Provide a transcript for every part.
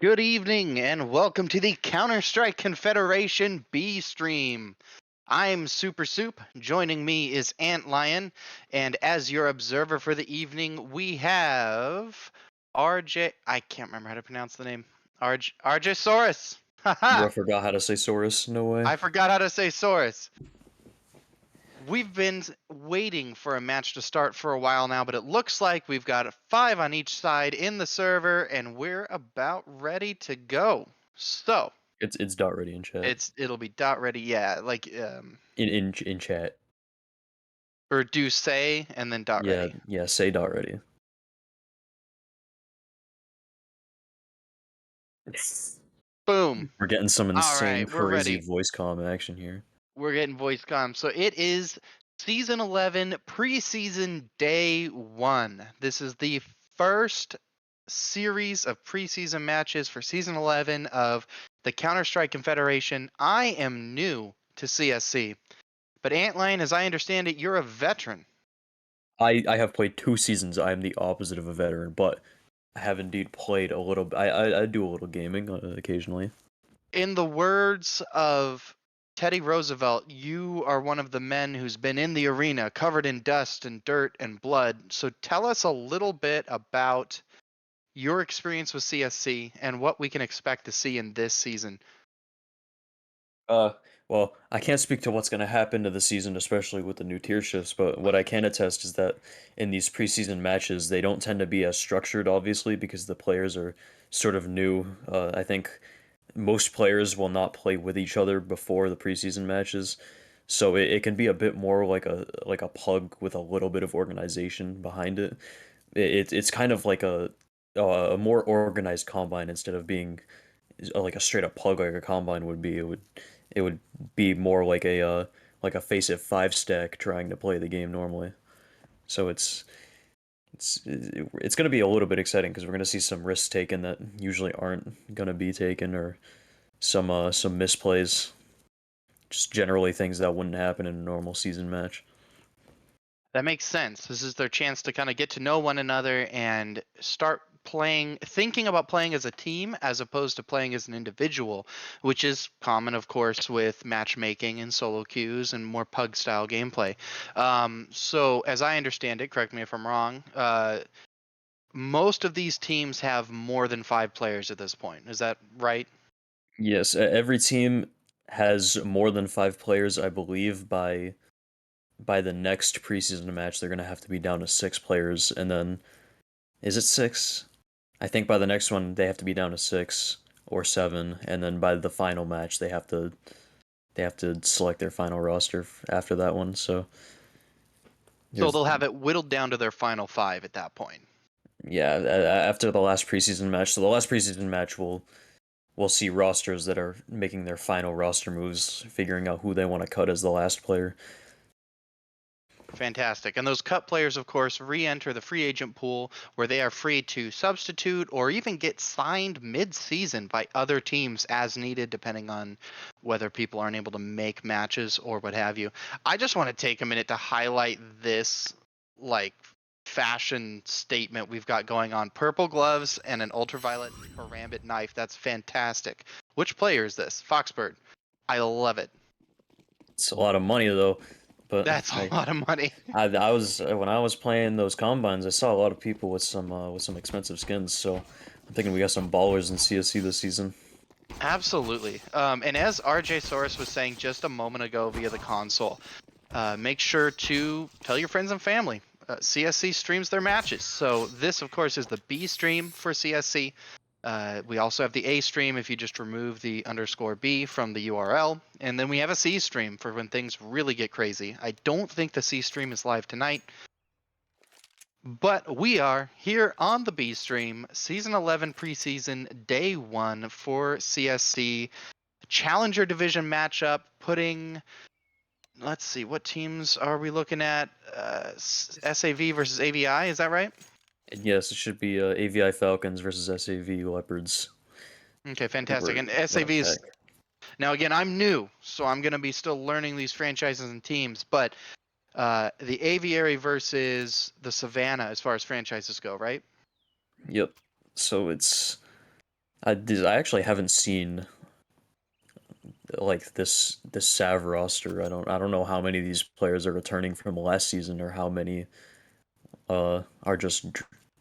Good evening and welcome to the Counter-Strike Confederation B stream. I'm Super Soup. Joining me is Ant Lion, and as your observer for the evening, we have RJ. I can't remember how to pronounce the name. RJ Saurus. Haha! Bro, forgot how to say Saurus. No way. I forgot how to say Saurus. We've been waiting for a match to start for a while now, but it looks like we've got 5 on each side in the server, and we're about ready to go. So, It's dot ready in chat. it'll be dot ready, yeah, like In chat. or do say and then dot Yeah, ready. yeah. Say dot ready. Boom. We're getting some All insane, right, we're crazy ready. voice comm action here. We're getting voice comm. So it is season 11 preseason day 1. This is the first series of preseason matches for season 11 of the Counter-Strike Confederation. I am new to CSC, but Antlion, as I understand it, you're a veteran. I have played 2 seasons. I am the opposite of a veteran, but I have indeed played a little. I do a little gaming occasionally. In the words of Teddy Roosevelt, you are one of the men who's been in the arena covered in dust and dirt and blood. So tell us a little bit about your experience with CSC and what we can expect to see in this season. Uh, well, I can't speak to what's going to happen to the season, especially with the new tier shifts, but what I can attest is that in these preseason matches, they don't tend to be as structured, obviously, because the players are sort of new. I think most players will not play with each other before the preseason matches, so it can be a bit more like a pug with a little bit of organization behind it. It's kind of like a more organized combine instead of being like a straight up pug like a combine would be. It would be more like a face it 5 stack trying to play the game normally. So it's going to be a little bit exciting because we're going to see some risks taken that usually aren't going to be taken, or some misplays, just generally things that wouldn't happen in a normal season match. That makes sense. This is their chance to kind of get to know one another and start thinking about playing as a team as opposed to playing as an individual, which is common, of course, with matchmaking and solo queues and more pug style gameplay. So, as I understand it, correct me if I'm wrong, most of these teams have more than 5 players at this point. Is that right? Yes, every team has more than 5 players, I believe. By the next preseason match, they're going to have to be down to 6 players, and then is it 6? I think by the next one they have to be down to 6 or 7, and then by the final match they have to select their final roster after that one. So So there's they'll have it whittled down to their final 5 at that point. yeah, after the last preseason match. So the last preseason match we'll see rosters that are making their final roster moves, figuring out who they want to cut as the last player. Fantastic. And those cut players, of course, re enter the free agent pool where they are free to substitute or even get signed mid season by other teams as needed, depending on whether people aren't able to make matches or what have you. I just want to take a minute to highlight this, like, fashion statement we've got going on. Purple gloves and an ultraviolet karambit knife. That's fantastic. Which player is this? Foxbird. I love it. It's a lot of money though, but That's a lot of money. I was when I was playing those combines, I saw a lot of people with some expensive skins. So I'm thinking we got some ballers in CSC this season. Absolutely. And as RJ Soros was saying just a moment ago via the console, make sure to tell your friends and family. CSC streams their matches. So this, of course, is the B stream for CSC. We also have the A stream if you just remove the _B from the URL. And then we have a C stream for when things really get crazy. I don't think the C stream is live tonight. But we are here on the B stream, season 11 preseason, day 1 for CSC. Challenger division matchup, putting, let's see, what teams are we looking at? SAV versus AVI, is that right? And yes, it should be AVI Falcons versus SAV Leopards. Okay, fantastic. And What a SAV's, pick. now again, I'm new, so I'm going to be still learning these franchises and teams, but the Aviary versus the Savannah as far as franchises go, right? Yep. So I actually haven't seen like this SAV roster. I don't know how many of these players are returning from last season or how many are just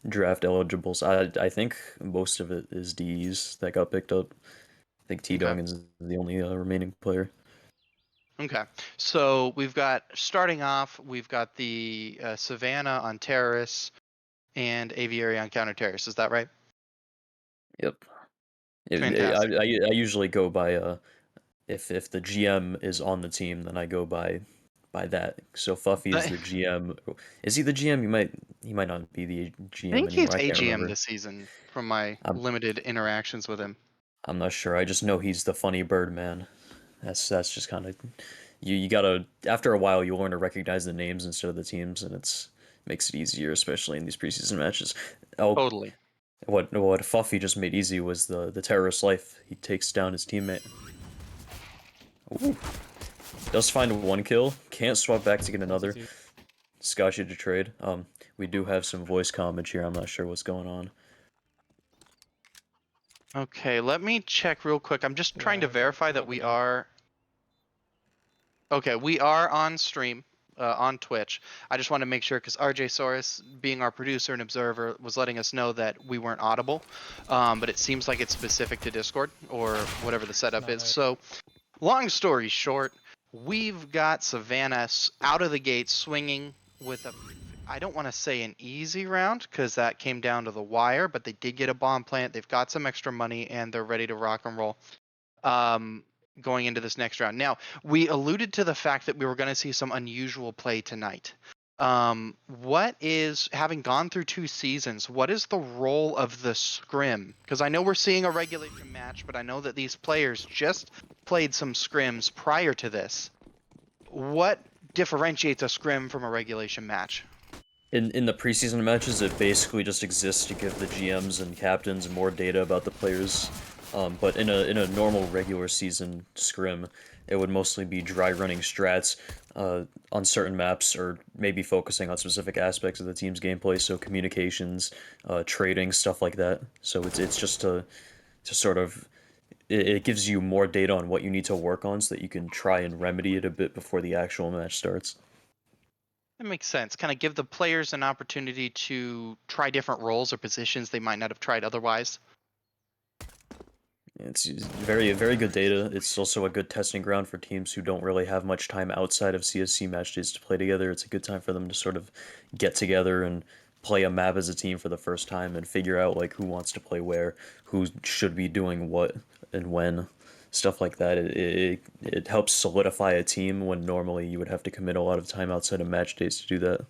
draft eligibles. I think most of it is D's that got picked up. I think T Okay. Dongin's the only remaining player. Okay. So we've got starting off, we've got the Savannah on terrorists and Aviary on counter terrorists. Is that right? Yep. Fantastic. I usually go by if the GM is on the team, then I go by that. So Fuffy is I the GM. Is he the GM? He might not be the GM think he's anymore. I can't AGM remember. this season from my I'm limited interactions with him. I'm not sure. I just know he's the funny bird man. That's just kind of you gotta after a while you learn to recognize the names instead of the teams, and it's makes it easier, especially in these preseason matches. Oh, Totally. what Fuffy just made easy was the terrorist life. He takes down his teammate. Ooh. Does find one kill. Can't swap back to get another. Scotchy to trade. We do have some voice commage here. I'm not sure what's going on. Okay, let me check real quick. I'm just trying to verify that we are. Okay, we are on stream on Twitch. I just want to make sure because RJ Soros, being our producer and observer, was letting us know that we weren't audible. But it seems like it's specific to Discord or whatever the setup is. So, long story short, we've got Savannah out of the gate swinging with a. I don't want to say an easy round because that came down to the wire, but they did get a bomb plant. They've got some extra money and they're ready to rock and roll. Um, Going into this next round. Now, we alluded to the fact that we were going to see some unusual play tonight. What is, having gone through 2 seasons, what is the role of the scrim? Because I know we're seeing a regulation match, but I know that these players just played some scrims prior to this. What differentiates a scrim from a regulation match? In the preseason matches, it basically just exists to give the GMs and captains more data about the players. But in a normal regular season scrim, it would mostly be dry running strats on certain maps, or maybe focusing on specific aspects of the team's gameplay, so communications, trading, stuff like that. So it's just to sort of it gives you more data on what you need to work on so that you can try and remedy it a bit before the actual match starts. That makes sense. Kind of give the players an opportunity to try different roles or positions they might not have tried otherwise. It's very very good data. It's also a good testing ground for teams who don't really have much time outside of CSC match days to play together. It's a good time for them to sort of get together and play a map as a team for the first time and figure out like who wants to play where, who should be doing what and when, stuff like that. It helps solidify a team when normally you would have to commit a lot of time outside of match days to do that.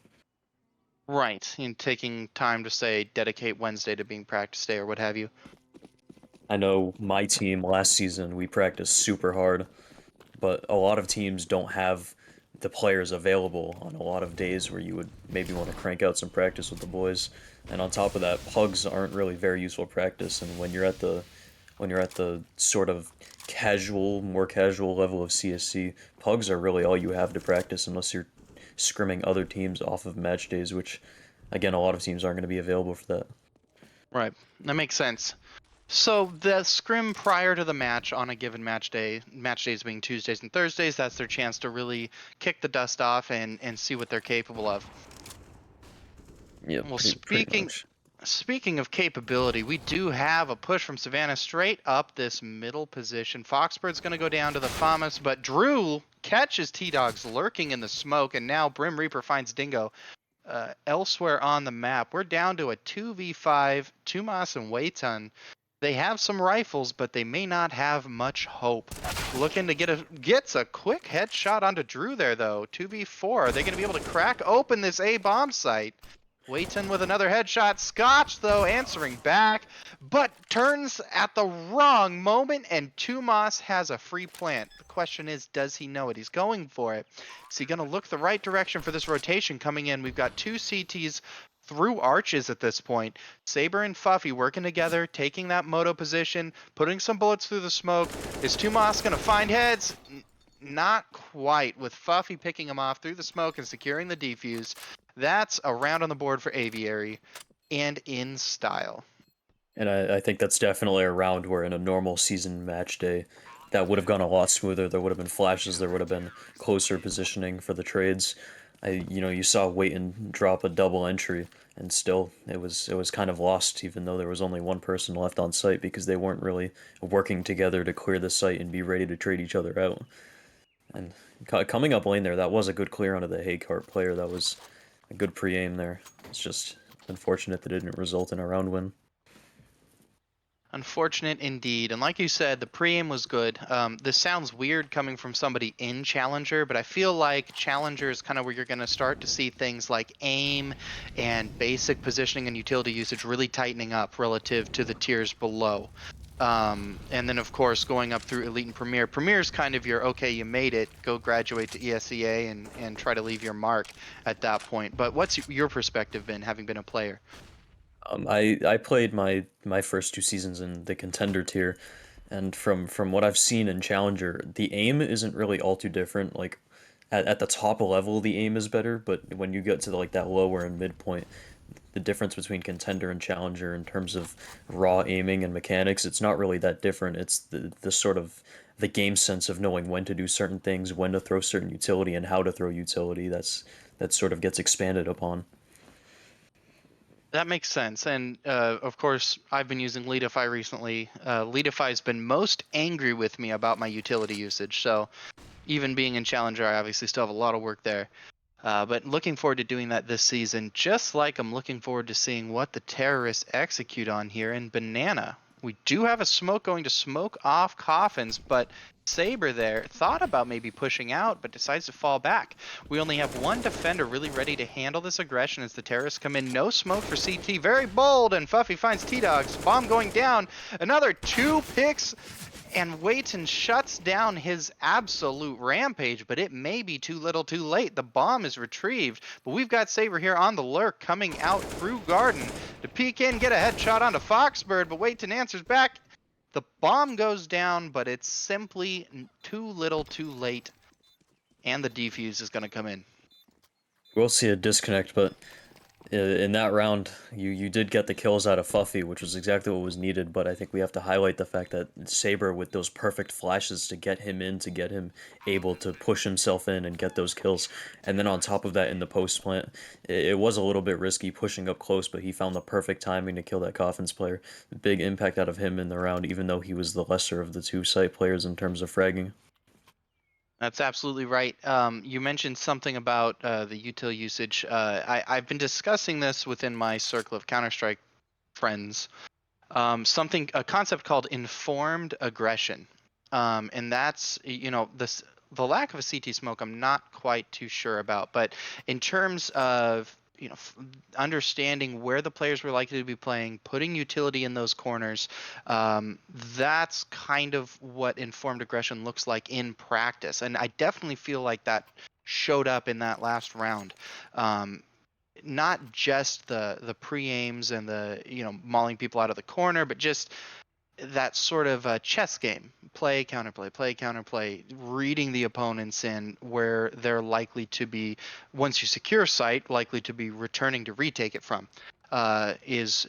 Right, and taking time to say dedicate Wednesday to being practice day or what have you. I know my team last season we practiced super hard, but a lot of teams don't have the players available on a lot of days where you would maybe want to crank out some practice with the boys. And on top of that, pugs aren't really very useful practice. And when you're at the sort of more casual level of CSC, pugs are really all you have to practice unless you're scrimming other teams off of match days, which again a lot of teams aren't going to be available for that. Right, that makes sense. So the scrim prior to the match on a given match days being Tuesdays and Thursdays, that's their chance to really kick the dust off and see what they're capable of. Yeah, Well, pretty much. speaking of capability, we do have a push from Savannah straight up this middle position. Foxbird's going to go down to the FAMAS, but Drew catches T-Dogs lurking in the smoke, and now Brim Reaper finds Dingo elsewhere on the map. We're down to a 2v5, Tumas and Waiton. They have some rifles, but they may not have much hope. Looking to gets a quick headshot onto Drew there though. 2v4. Are they going to be able to crack open this A bomb site? Waiton with another headshot. Scotch though answering back, but turns at the wrong moment, and Tumas has a free plant. The question is, does he know it? He's going for it. Is he going to look the right direction for this rotation coming in? We've got two CTs through arches at this point. Saber and Fuffy working together, taking that moto position, putting some bullets through the smoke. Is Tumas going to find heads? Not quite, with Fuffy picking him off through the smoke and securing the defuse. That's a round on the board for Aviary, and in style. And I think that's definitely a round where in a normal season match day, that would have gone a lot smoother. There would have been flashes, there would have been closer positioning for the trades. You saw Waiton drop a double entry, and still it was kind of lost, even though there was only one person left on site because they weren't really working together to clear the site and be ready to trade each other out. And coming up lane there, that was a good clear onto the Haycart player. That was a good pre-aim there. It's just unfortunate that it didn't result in a round win. Unfortunate indeed. And like you said, the pre-aim was good. This sounds weird coming from somebody in Challenger, but I feel like Challenger is kind of where you're going to start to see things like aim and basic positioning and utility usage really tightening up relative to the tiers below. And then, of course, going up through Elite and Premier. Premier is kind of your, okay, you made it, go graduate to ESEA and try to leave your mark at that point. But what's your perspective been, having been a player? I played my first 2 seasons in the contender tier, and from what I've seen in Challenger, the aim isn't really all too different. Like at the top level, the aim is better, but when you get to like that lower and midpoint, the difference between contender and challenger in terms of raw aiming and mechanics, it's not really that different. It's the sort of the game sense of knowing when to do certain things, when to throw certain utility, and how to throw utility. That sort of gets expanded upon. That makes sense. And of course, I've been using Leadify recently. Leadify's been most angry with me about my utility usage. So even being in Challenger, I obviously still have a lot of work there. But looking forward to doing that this season, just like I'm looking forward to seeing what the terrorists execute on here in Banana. We do have a smoke going to smoke off coffins, but Saber there thought about maybe pushing out, but decides to fall back. We only have one defender really ready to handle this aggression as the terrorists come in. No smoke for CT. Very bold, and Fuffy finds T-Dogs. Bomb going down. Another 2 picks. And Waiton shuts down his absolute rampage, but it may be too little too late. The bomb is retrieved, but we've got Saber here on the lurk coming out through Garden to peek in, get a headshot onto Foxbird, but Waiton answers back. The bomb goes down, but it's simply too little too late, and the defuse is going to come in. We'll see a disconnect, but in that round, you did get the kills out of Fuffy, which was exactly what was needed. But I think we have to highlight the fact that Saber, with those perfect flashes to get him in, to get him able to push himself in and get those kills, and then on top of that, in the post plant, it was a little bit risky pushing up close, but he found the perfect timing to kill that Coffins player. Big impact out of him in the round, even though he was the lesser of the two site players in terms of fragging. That's absolutely right. You mentioned something about the util usage. I've been discussing this within my circle of Counter-Strike friends. A concept called informed aggression, and that's the lack of a CT smoke. I'm not quite too sure about, but in terms of understanding where the players were likely to be playing, putting utility in those corners, that's kind of what informed aggression looks like in practice, and I definitely feel like that showed up in that last round. Um, Not just the pre-aims and the mauling people out of the corner, but just that sort of chess game, play counterplay, reading the opponents in where they're likely to be, once you secure site, likely to be returning to retake it from, is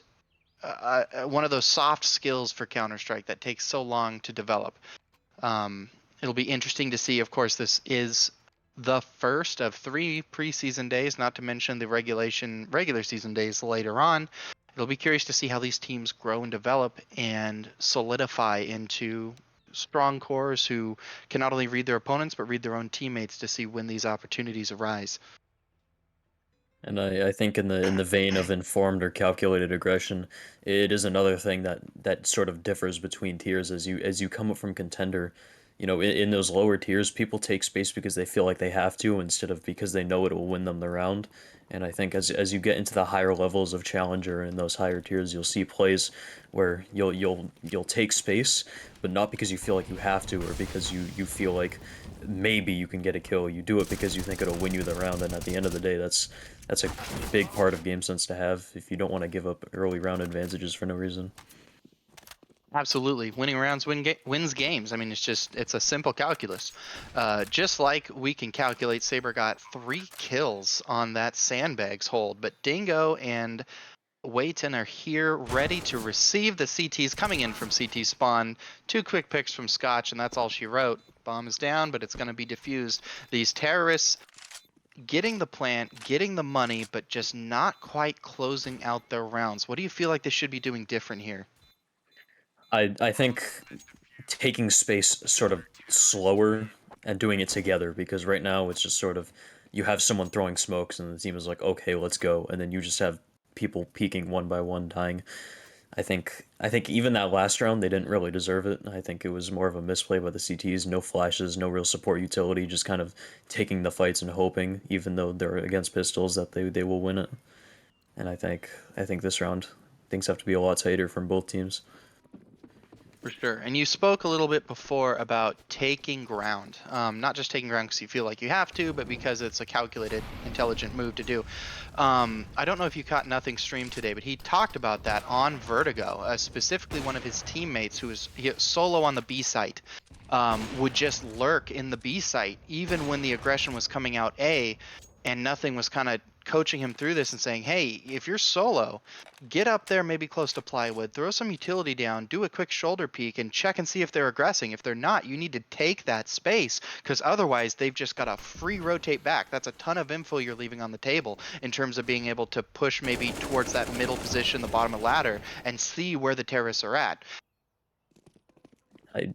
one of those soft skills for Counter-Strike that takes so long to develop. um, It'll be interesting to see. Of course, this is the first of 3 preseason days, not to mention the regular season days later on. It'll be curious to see how these teams grow and develop and solidify into strong cores who can not only read their opponents but read their own teammates to see when these opportunities arise. And I think in the vein of informed or calculated aggression, it is another thing that sort of differs between tiers as you come up from contender. In those lower tiers, people take space because they feel like they have to instead of because they know it will win them the round. And I think as you get into the higher levels of challenger and those higher tiers, you'll see plays where you'll take space, but not because you feel like you have to or because you feel like maybe you can get a kill. You do it because you think it'll win you the round, and at the end of the day, that's a big part of game sense to have if you don't want to give up early round advantages for no reason. Absolutely, winning rounds wins games. I mean, it's a simple calculus. Just like we can calculate, Saber got 3 kills on that sandbags hold, but Dingo and Waitin are here, ready to receive the CTs coming in from CT spawn. 2 quick picks from Scotch, and that's all she wrote. Bomb is down, but it's going to be defused. These terrorists getting the plant, getting the money, but just not quite closing out their rounds. What do you feel like they should be doing different here? I think taking space sort of slower and doing it together, because right now it's just sort of you have someone throwing smokes and the team is like, okay, let's go, and then you just have people peeking one by one, dying. I think even that last round they didn't really deserve it. I think it was more of a misplay by the CTs. No flashes, no real support utility, just kind of taking the fights and hoping, even though they're against pistols, that they will win it. And I think this round things have to be a lot tighter from both teams. For sure. And you spoke a little bit before about taking ground. Not just taking ground because you feel like you have to, but because it's a calculated, intelligent move to do. I don't know if you caught Nothing stream today, but he talked about that on Vertigo. Specifically, one of his teammates who was solo on the B site would just lurk in the B site, even when the aggression was coming out A, and Nothing was kind of coaching him through this and saying, hey, if you're solo, get up there maybe close to plywood, throw some utility down, do a quick shoulder peek, and check and see if they're aggressing. If they're not, you need to take that space, because otherwise they've just got a free rotate back. That's a ton of info you're leaving on the table in terms of being able to push maybe towards that middle position, the bottom of the ladder, and see where the terrorists are at.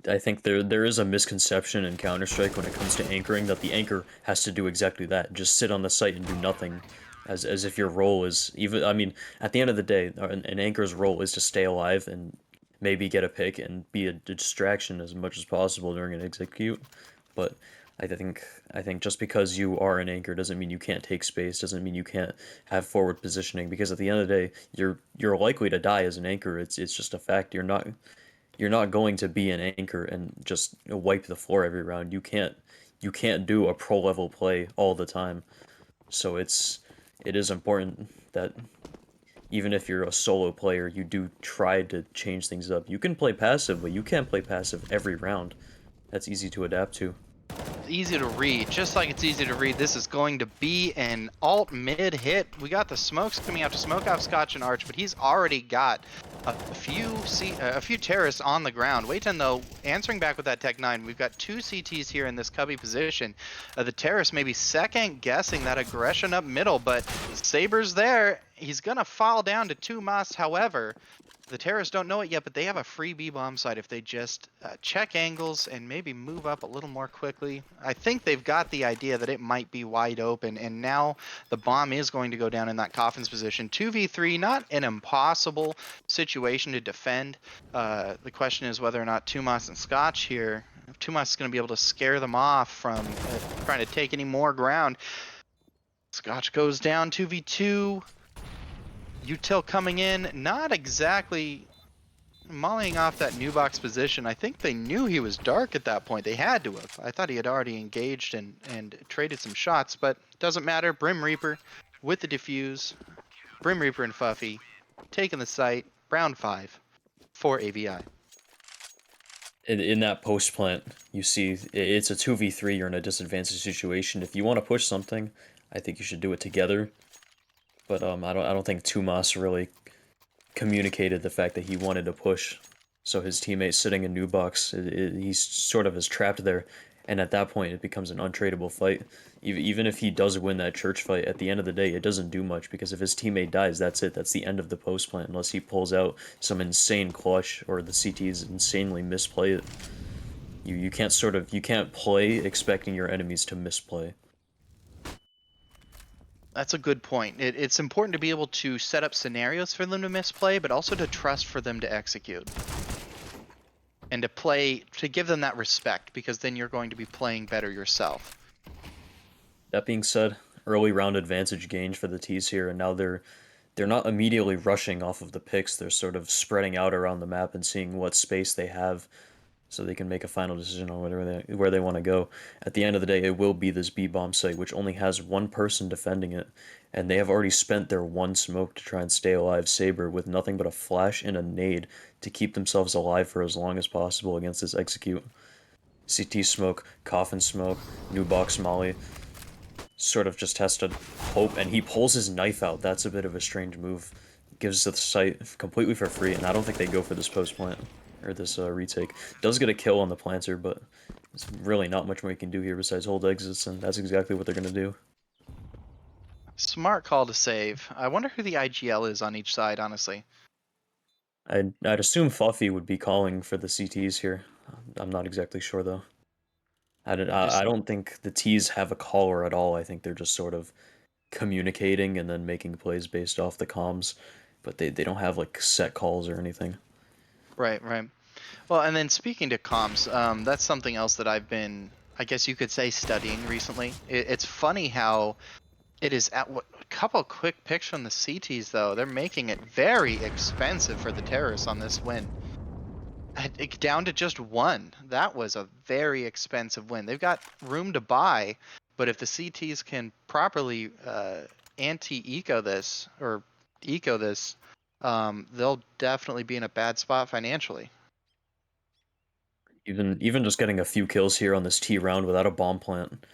I think there is a misconception in Counter-Strike when it comes to anchoring, that the anchor has to do exactly that, just sit on the site and do nothing, as if your role is even. I mean, at the end of the day, an anchor's role is to stay alive and maybe get a pick and be a distraction as much as possible during an execute. But I think I think just because you are an anchor doesn't mean you can't take space, doesn't mean you can't have forward positioning, because at the end of the day, you're likely to die as an anchor. It's just a fact. You're not going to be an anchor and just wipe the floor every round. You can't do a pro level play all the time. So it is important that even if you're a solo player, you do try to change things up. You can play passive, but you can't play passive every round. That's easy to adapt to. Easy to read, just like it's easy to read. This is going to be an alt mid hit. We got the smokes coming out to smoke off Scotch and Arch, but he's already got a few terrorists on the ground. Waitin though answering back with that Tech 9. We've got 2 CTs here in this cubby position. The terrorist maybe second guessing that aggression up middle, but Saber's there. He's gonna fall down to 2 Moss. However, the terrorists don't know it yet, but they have a free B-bomb site if they just check angles and maybe move up a little more quickly. I think they've got the idea that it might be wide open, and now the bomb is going to go down in that Coffin's position. 2v3, not an impossible situation to defend. The question is whether or not Tumas and Scotch here, if Tumas is going to be able to scare them off from trying to take any more ground. Scotch goes down 2v2. Util coming in, not exactly mollying off that new box position. I think they knew he was dark at that point. They had to have. I thought he had already engaged and traded some shots, but doesn't matter. Brim Reaper with the defuse. Brim Reaper and Fuffy taking the site. Round 5 for AVI. In that post plant, you see it's a 2v3, you're in a disadvantaged situation. If you want to push something, I think you should do it together. But I don't think Tumas really communicated the fact that he wanted to push. So his teammate sitting in new box, he sort of is trapped there, and at that point it becomes an untradeable fight. Even if he does win that church fight, at the end of the day it doesn't do much, because if his teammate dies, that's it. That's the end of the post plant, unless he pulls out some insane clutch or the CTs insanely misplay it. You can't play expecting your enemies to misplay. That's a good point. It's important to be able to set up scenarios for them to misplay, but also to trust for them to execute. And to give them that respect, because then you're going to be playing better yourself. That being said, early round advantage gained for the T's here, and now they're not immediately rushing off of the picks. They're sort of spreading out around the map and seeing what space they have, so they can make a final decision on where they want to go. At the end of the day, it will be this B-bomb site, which only has one person defending it, and they have already spent their one smoke to try and stay alive. Saber with nothing but a flash and a nade to keep themselves alive for as long as possible against this execute. CT smoke, coffin smoke, new box molly. Sort of just has to hope, and he pulls his knife out. That's a bit of a strange move, gives the site completely for free, and I don't think they go for this post plant or this retake. Does get a kill on the planter, but there's really not much more you can do here besides hold exits, and that's exactly what they're gonna do. Smart call to save. I wonder who the IGL is on each side, honestly. I'd assume Fluffy would be calling for the CTs here. I'm not exactly sure though. I Just don't think the T's have a caller at all. I think they're just sort of communicating and then making plays based off the comms, but they don't have like set calls or anything. right, right. Well, and then speaking to comms, that's something else that I've been, I guess you could say, studying recently. It's funny how it is at what a couple quick picks from the CTs though. They're making it very expensive for the terrorists on this win. Down to just one. That was a very expensive win. They've got room to buy, but if the CTs can properly anti-eco this or eco this, they'll definitely be in a bad spot financially. Even just getting a few kills here on this T round without a bomb plant,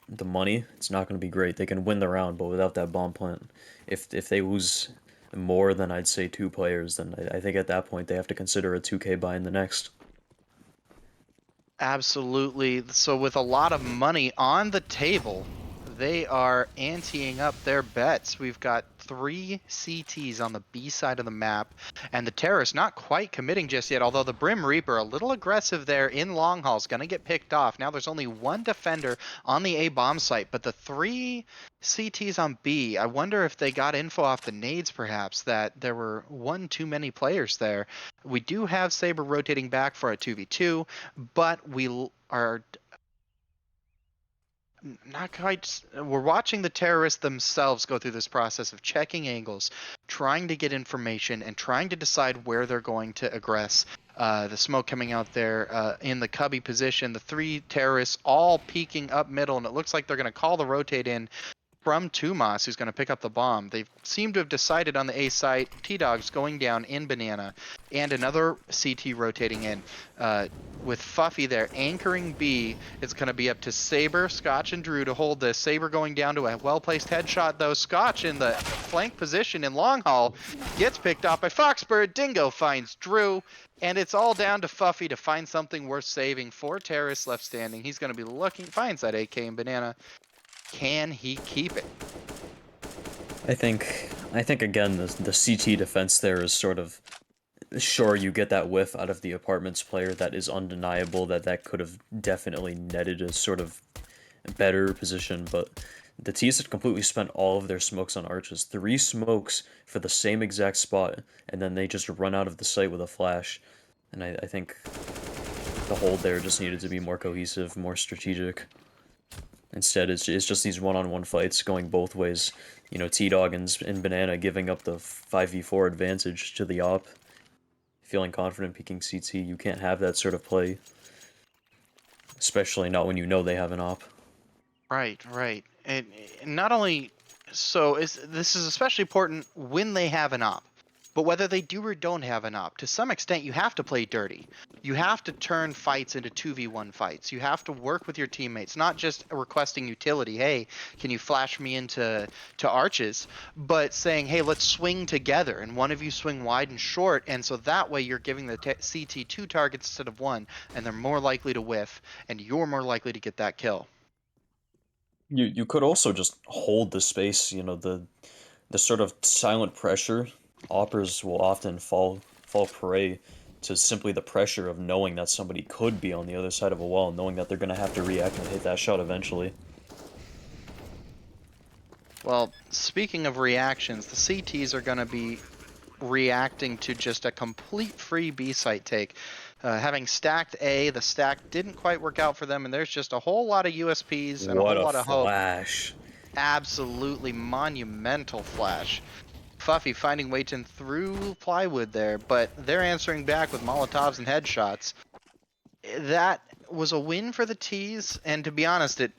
the money, it's not going to be great. They can win the round, but without that bomb plant, if they lose more than I'd say 2 players, then I think at that point they have to consider a 2K buy in the next. Absolutely. So with a lot of money on the table, they are anteing up their bets. We've got 3 CTs on the B side of the map, and the terrorists not quite committing just yet, although the Brim Reaper a little aggressive there in long haul is going to get picked off. Now there's only 1 defender on the A bomb site, but the 3 CTs on B, I wonder if they got info off the nades perhaps that there were 1 too many players there. We do have Saber rotating back for a 2v2, but we are not quite. We're watching the terrorists themselves go through this process of checking angles, trying to get information, and trying to decide where they're going to aggress. The smoke coming out there in the cubby position, the 3 terrorists all peeking up middle, and it looks like they're going to call the rotate in from Tumas, who's going to pick up the bomb. They seem to have decided on the A site. T-Dog's going down in Banana, and another CT rotating in. With Fuffy there anchoring B, it's going to be up to Saber, Scotch, and Drew to hold this. Saber going down to a well-placed headshot, though. Scotch in the flank position in long haul gets picked off by Foxbird. Dingo finds Drew, and it's all down to Fuffy to find something worth saving. 4 terrorists left standing. He's going to be looking, finds that AK in Banana. Can he keep it? I think again the CT defense there is sort of sure you get that whiff out of the apartments player that is undeniable that could have definitely netted a sort of better position, but the T's had completely spent all of their smokes on arches. 3 smokes for the same exact spot, and then they just run out of the site with a flash. And I think the hold there just needed to be more cohesive, more strategic. Instead, it's just these one-on-one fights going both ways. You know, T-Dog and Banana giving up the 5v4 advantage to the op. Feeling confident picking CT, you can't have that sort of play. Especially not when you know they have an op. Right, right. And not only so this is especially important when they have an op. But whether they do or don't have an op, to some extent you have to play dirty. You have to turn fights into 2v1 fights. You have to work with your teammates, not just requesting utility, hey, can you flash me into arches, but saying, hey, let's swing together, and one of you swing wide and short, and so that way you're giving the CT 2 targets instead of 1, and they're more likely to whiff, and you're more likely to get that kill. You could also just hold the space, you know, the sort of silent pressure. Oppers will often fall prey to simply the pressure of knowing that somebody could be on the other side of a wall, knowing that they're gonna have to react and hit that shot eventually. Well, speaking of reactions, the CTs are going to be reacting to just a complete free B site take. Having stacked A, the stack didn't quite work out for them, and there's just a whole lot of USPs and a What whole a lot of hope. flash. Absolutely monumental flash. Fuffy finding Waiton through plywood there, but they're answering back with Molotovs and headshots. That was a win for the T's, and to be honest, it